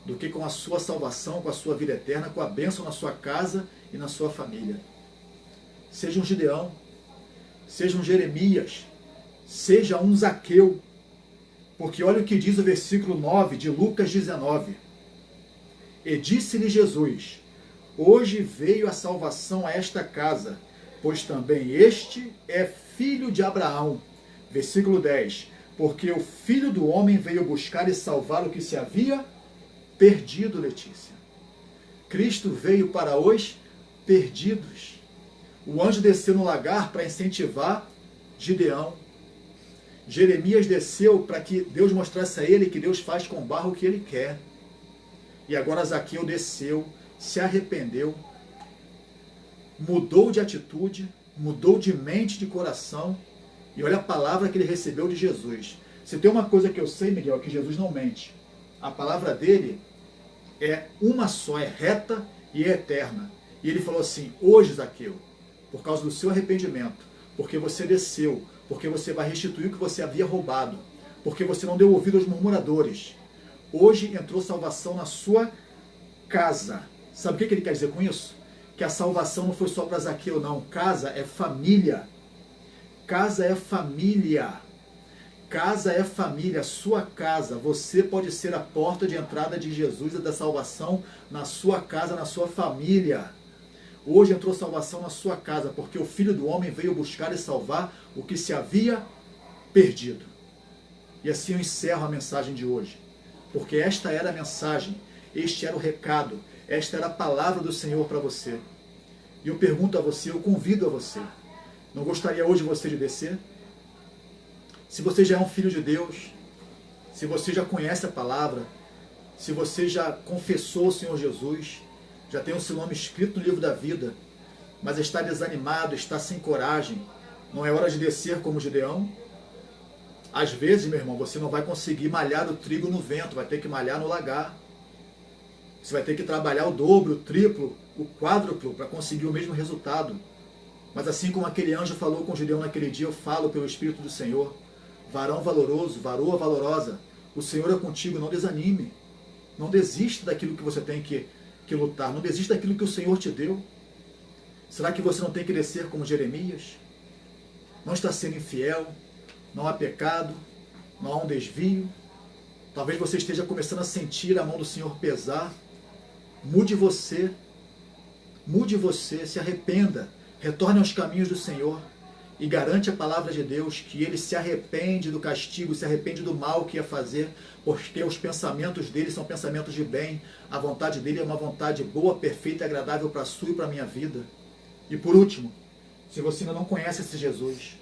do que com a sua salvação, com a sua vida eterna, com a bênção na sua casa e na sua família. Seja um Gideão, seja um Jeremias, seja um Zaqueu. Porque olha o que diz o versículo 9 de Lucas 19. E disse-lhe Jesus: hoje veio a salvação a esta casa, pois também este é filho de Abraão. Versículo 10. Porque o Filho do Homem veio buscar e salvar o que se havia perdido, Letícia. Cristo veio para os perdidos. O anjo desceu no lagar para incentivar Gideão. Jeremias desceu para que Deus mostrasse a ele que Deus faz com barro o que ele quer. E agora Zaqueu desceu, se arrependeu, mudou de atitude, mudou de mente, de coração, e olha a palavra que ele recebeu de Jesus. Se tem uma coisa que eu sei, Miguel, é que Jesus não mente. A palavra dele é uma só, é reta e é eterna. E ele falou assim: hoje, Zaqueu, por causa do seu arrependimento, porque você desceu, porque você vai restituir o que você havia roubado, porque você não deu ouvido aos murmuradores, hoje entrou salvação na sua casa. Sabe o que ele quer dizer com isso? Que a salvação não foi só para Zaqueu, não. Casa é família. Casa é família. Casa é família, sua casa. Você pode ser a porta de entrada de Jesus e da salvação na sua casa, na sua família. Hoje entrou salvação na sua casa, porque o Filho do Homem veio buscar e salvar o que se havia perdido. E assim eu encerro a mensagem de hoje, porque esta era a mensagem, este era o recado, esta era a palavra do Senhor para você. E eu pergunto a você, eu convido a você, não gostaria hoje você de descer? Se você já é um filho de Deus, se você já conhece a palavra, se você já confessou o Senhor Jesus, já tem o seu nome escrito no livro da vida, mas está desanimado, está sem coragem, não é hora de descer como Gideão? Às vezes, meu irmão, você não vai conseguir malhar o trigo no vento, vai ter que malhar no lagar. Você vai ter que trabalhar o dobro, o triplo, o quádruplo para conseguir o mesmo resultado. Mas assim como aquele anjo falou com Gideão naquele dia, eu falo pelo Espírito do Senhor. Varão valoroso, varoa valorosa, o Senhor é contigo, não desanime. Não desista daquilo que você tem que lutar, não desista daquilo que o Senhor te deu. Será que você não tem que descer como Jeremias? Não está sendo infiel, não há pecado, não há um desvio. Talvez você esteja começando a sentir a mão do Senhor pesar. Mude você, se arrependa, retorne aos caminhos do Senhor e garante a palavra de Deus que ele se arrepende do castigo, se arrepende do mal que ia fazer, porque os pensamentos dele são pensamentos de bem, a vontade dele é uma vontade boa, perfeita e agradável para a sua e para a minha vida. E por último, se você ainda não conhece esse Jesus,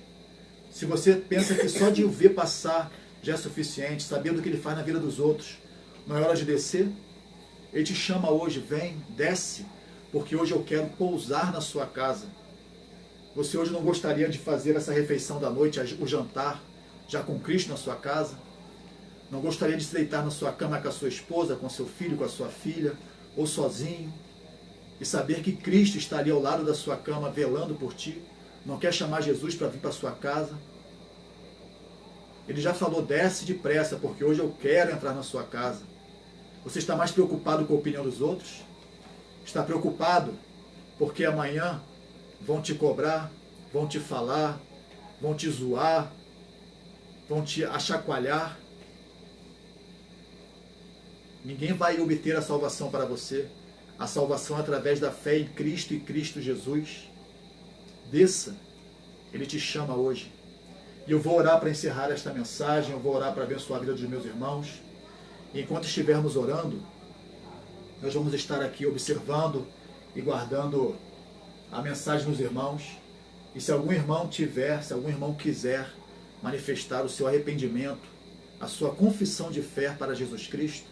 se você pensa que só de o ver passar já é suficiente, sabendo o que ele faz na vida dos outros, não é hora de descer? Ele te chama hoje, vem, desce, porque hoje eu quero pousar na sua casa. Você hoje não gostaria de fazer essa refeição da noite, o jantar, já com Cristo na sua casa? Não gostaria de se deitar na sua cama com a sua esposa, com seu filho, com a sua filha, ou sozinho, e saber que Cristo está ali ao lado da sua cama, velando por ti? Não quer chamar Jesus para vir para a sua casa? Ele já falou, desce depressa, porque hoje eu quero entrar na sua casa. Você está mais preocupado com a opinião dos outros? Está preocupado porque amanhã vão te cobrar, vão te falar, vão te zoar, vão te achacoalhar? Ninguém vai obter a salvação para você. A salvação é através da fé em Cristo e Cristo Jesus. Desça, Ele te chama hoje. E eu vou orar para encerrar esta mensagem, eu vou orar para abençoar a vida dos meus irmãos. E enquanto estivermos orando, nós vamos estar aqui observando e guardando a mensagem dos irmãos. E se algum irmão quiser manifestar o seu arrependimento, a sua confissão de fé para Jesus Cristo,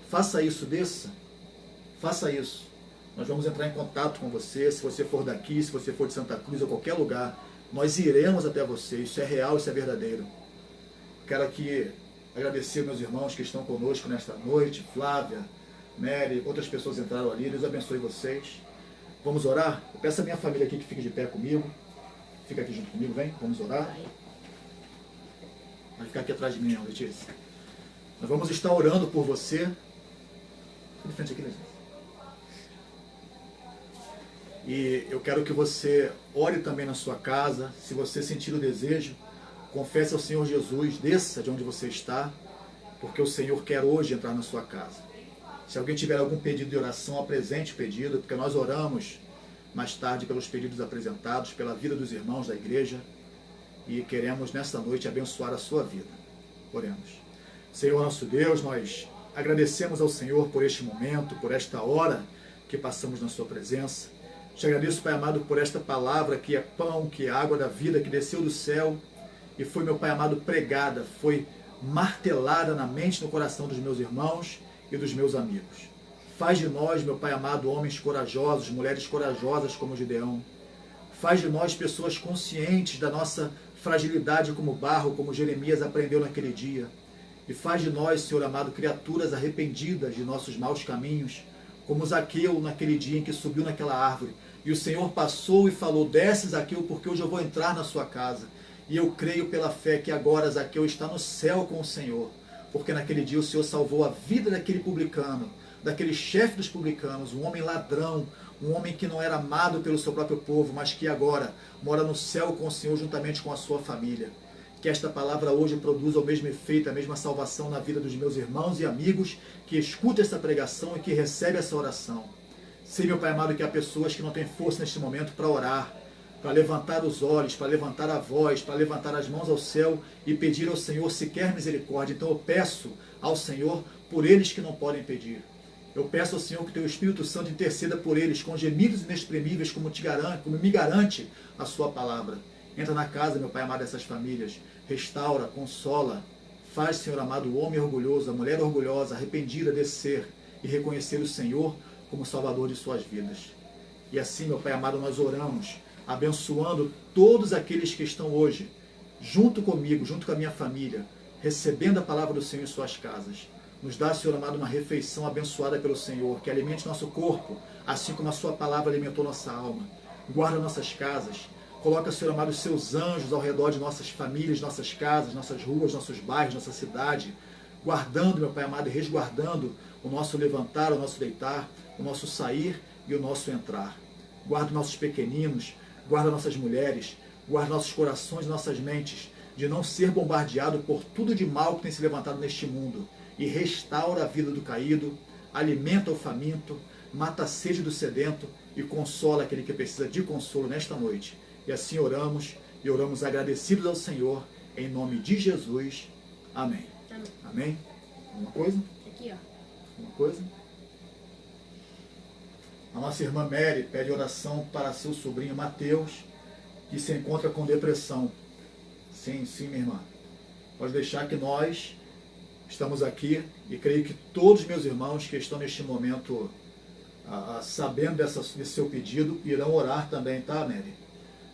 faça isso, desça. Faça isso. Nós vamos entrar em contato com você, se você for daqui, se você for de Santa Cruz ou qualquer lugar, nós iremos até você. Isso é real, isso é verdadeiro. Quero aqui agradecer meus irmãos que estão conosco nesta noite, Flávia, Mary, outras pessoas entraram ali. Deus abençoe vocês. Vamos orar? Eu peço a minha família aqui que fique de pé comigo. Fica aqui junto comigo, vem. Vamos orar. Vai ficar aqui atrás de mim, Letícia. Nós vamos estar orando por você. Fica de frente aqui, Letícia. E eu quero que você ore também na sua casa. Se você sentir o desejo, confesse ao Senhor Jesus, desça de onde você está, porque o Senhor quer hoje entrar na sua casa. Se alguém tiver algum pedido de oração, apresente o pedido, porque nós oramos mais tarde pelos pedidos apresentados, pela vida dos irmãos da igreja, e queremos nessa noite abençoar a sua vida. Oremos. Senhor nosso Deus, nós agradecemos ao Senhor por este momento, por esta hora que passamos na sua presença. Te agradeço, Pai amado, por esta palavra que é pão, que é água da vida, que desceu do céu e foi, meu Pai amado, pregada, foi martelada na mente e no coração dos meus irmãos e dos meus amigos. Faz de nós, meu Pai amado, homens corajosos, mulheres corajosas como Gideão. Faz de nós pessoas conscientes da nossa fragilidade como barro, como Jeremias aprendeu naquele dia. E faz de nós, Senhor amado, criaturas arrependidas de nossos maus caminhos, como Zaqueu naquele dia em que subiu naquela árvore. E o Senhor passou e falou, desce, Zaqueu, porque hoje eu vou entrar na sua casa. E eu creio pela fé que agora Zaqueu está no céu com o Senhor, porque naquele dia o Senhor salvou a vida daquele publicano, daquele chefe dos publicanos, um homem ladrão, um homem que não era amado pelo seu próprio povo, mas que agora mora no céu com o Senhor juntamente com a sua família. Que esta palavra hoje produza o mesmo efeito, a mesma salvação na vida dos meus irmãos e amigos que escutam essa pregação e que recebem essa oração. Sei, meu Pai amado, que há pessoas que não têm força neste momento para orar, para levantar os olhos, para levantar a voz, para levantar as mãos ao céu e pedir ao Senhor sequer misericórdia. Então eu peço ao Senhor por eles que não podem pedir. Eu peço ao Senhor que teu Espírito Santo interceda por eles com gemidos inexprimíveis, como me garante a sua palavra. Entra na casa, meu Pai amado, dessas famílias. Restaura, consola. Faz, Senhor amado, o homem orgulhoso, a mulher orgulhosa, arrependida, descer e reconhecer o Senhor como Salvador de suas vidas. E assim, meu Pai amado, nós oramos, abençoando todos aqueles que estão hoje, junto comigo, junto com a minha família, recebendo a palavra do Senhor em suas casas. Nos dá, Senhor amado, uma refeição abençoada pelo Senhor, que alimente nosso corpo, assim como a sua palavra alimentou nossa alma. Guarda nossas casas. Coloca, Senhor amado, os seus anjos ao redor de nossas famílias, nossas casas, nossas ruas, nossos bairros, nossa cidade. Guardando, meu Pai amado, e resguardando o nosso levantar, o nosso deitar, o nosso sair e o nosso entrar. Guarda nossos pequeninos, guarda nossas mulheres, guarda nossos corações e nossas mentes, de não ser bombardeado por tudo de mal que tem se levantado neste mundo. E restaura a vida do caído, alimenta o faminto, mata a sede do sedento e consola aquele que precisa de consolo nesta noite. E assim oramos, e oramos agradecidos ao Senhor, em nome de Jesus. Amém. Amém. Amém? Alguma coisa? Aqui, ó. Alguma coisa? A nossa irmã Mary pede oração para seu sobrinho Mateus, que se encontra com depressão. Sim, minha irmã. Pode deixar que nós estamos aqui e creio que todos os meus irmãos que estão neste momento sabendo desse seu pedido irão orar também, tá, Mary?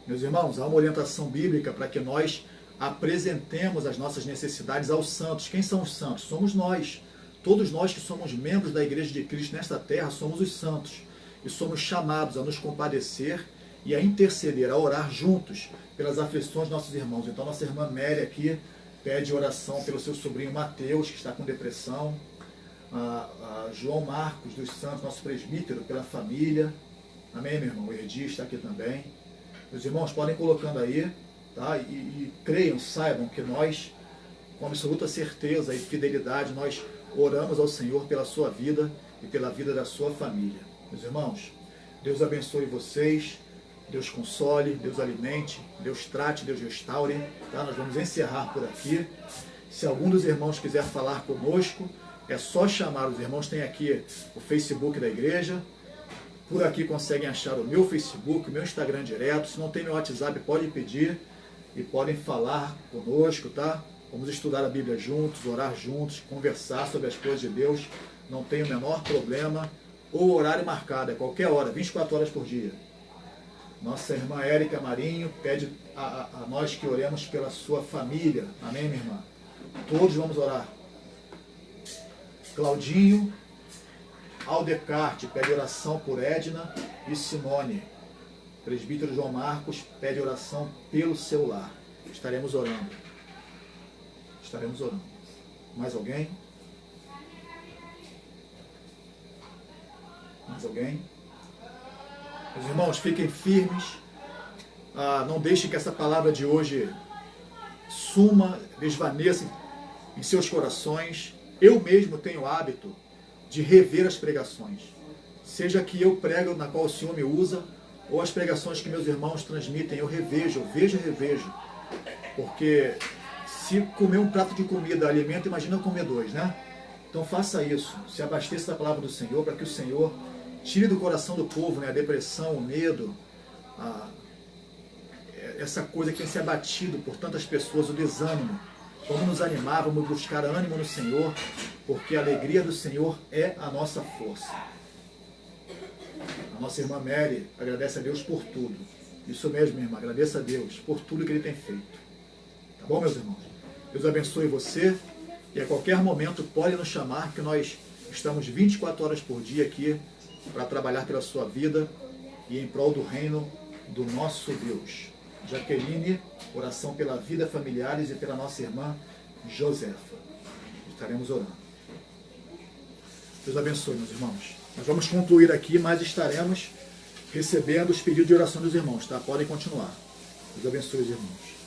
Meus irmãos, há uma orientação bíblica para que nós apresentemos as nossas necessidades aos santos. Quem são os santos? Somos nós. Todos nós que somos membros da Igreja de Cristo nesta terra somos os santos. E somos chamados a nos compadecer e a interceder, a orar juntos pelas aflições dos nossos irmãos. Então, nossa irmã Mary aqui pede oração pelo seu sobrinho Mateus, que está com depressão. João Marcos dos Santos, nosso presbítero, pela família. Amém, meu irmão? O Erdi está aqui também. Meus irmãos, podem ir colocando aí, tá? E creiam, saibam que nós, com absoluta certeza e fidelidade, nós oramos ao Senhor pela sua vida e pela vida da sua família. Meus irmãos, Deus abençoe vocês, Deus console, Deus alimente, Deus trate, Deus restaure. Tá? Nós vamos encerrar por aqui. Se algum dos irmãos quiser falar conosco, é só chamar. Os irmãos têm aqui o Facebook da igreja. Por aqui conseguem achar o meu Facebook, o meu Instagram direto. Se não tem meu WhatsApp, podem pedir e podem falar conosco, tá? Vamos estudar a Bíblia juntos, orar juntos, conversar sobre as coisas de Deus. Não tem o menor problema. Ou horário marcado, é qualquer hora, 24 horas por dia. Nossa irmã Érica Marinho pede a nós que oremos pela sua família. Amém, minha irmã? Todos vamos orar. Claudinho, Aldecarte pede oração por Edna e Simone. Presbítero João Marcos pede oração pelo seu lar. Estaremos orando. Estaremos orando. Mais alguém? Mais alguém? Meus irmãos, fiquem firmes. Não deixem que essa palavra de hoje suma, desvaneça em seus corações. Eu mesmo tenho o hábito de rever as pregações. Seja que eu prego na qual o Senhor me usa, ou as pregações que meus irmãos transmitem, eu revejo, vejo e revejo. Porque se comer um prato de comida alimenta, imagina comer dois, né? Então faça isso, se abasteça da palavra do Senhor, para que o Senhor tire do coração do povo, né, a depressão, o medo, essa coisa que tem se abatido por tantas pessoas, o desânimo. Vamos nos animar, vamos buscar ânimo no Senhor, porque a alegria do Senhor é a nossa força. A nossa irmã Mary agradece a Deus por tudo. Isso mesmo, minha irmã, agradeça a Deus por tudo que Ele tem feito. Tá bom, meus irmãos? Deus abençoe você e a qualquer momento pode nos chamar, que nós estamos 24 horas por dia aqui para trabalhar pela sua vida e em prol do reino do nosso Deus. Jaqueline, oração pela vida familiares e pela nossa irmã Josefa. Estaremos orando. Deus abençoe, meus irmãos. Nós vamos concluir aqui, mas estaremos recebendo os pedidos de oração dos irmãos, tá? Podem continuar. Deus abençoe os irmãos.